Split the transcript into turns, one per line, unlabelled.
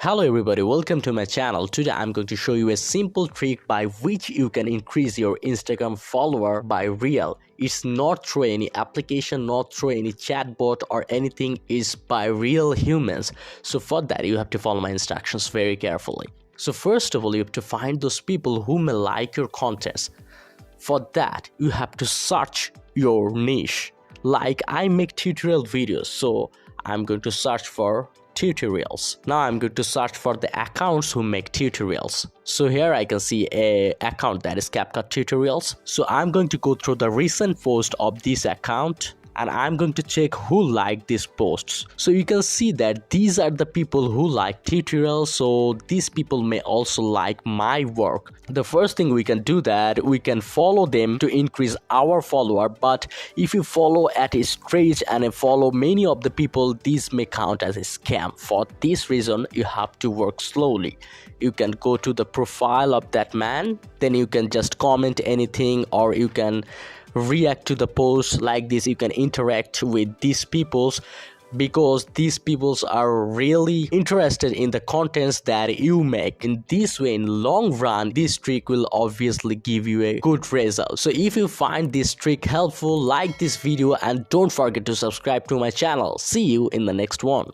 Hello everybody, welcome to my channel. Today I'm going to show you a simple trick by which you can increase your Instagram follower by real. It's not through any application, not through any chatbot or anything. It's by real humans. So for that you have to follow my instructions very carefully. So first of all, you have to find those people who may like your contents. For that you have to search your niche. Like I make tutorial videos, so I'm going to search for tutorials. Now I'm going to search for the accounts who make tutorials. So here I can see a account that is CapCut Tutorials. So I'm going to go through the recent post of this account and I'm going to check who liked these posts. So you can see that these are the people who like tutorials, so these people may also like my work. The first thing we can do that we can follow them to increase our follower, but if you follow at a stretch and follow many of the people, these may count as a scam. For this reason you have to work slowly. You can go to the profile of that man, then you can just comment anything or you can react to the post like this. You can interact with these peoples because these peoples are really interested in the contents that you make. In this way, in long run, this trick will obviously give you a good result. So if you find this trick helpful, like this video and don't forget to subscribe to my channel. See you in the next one.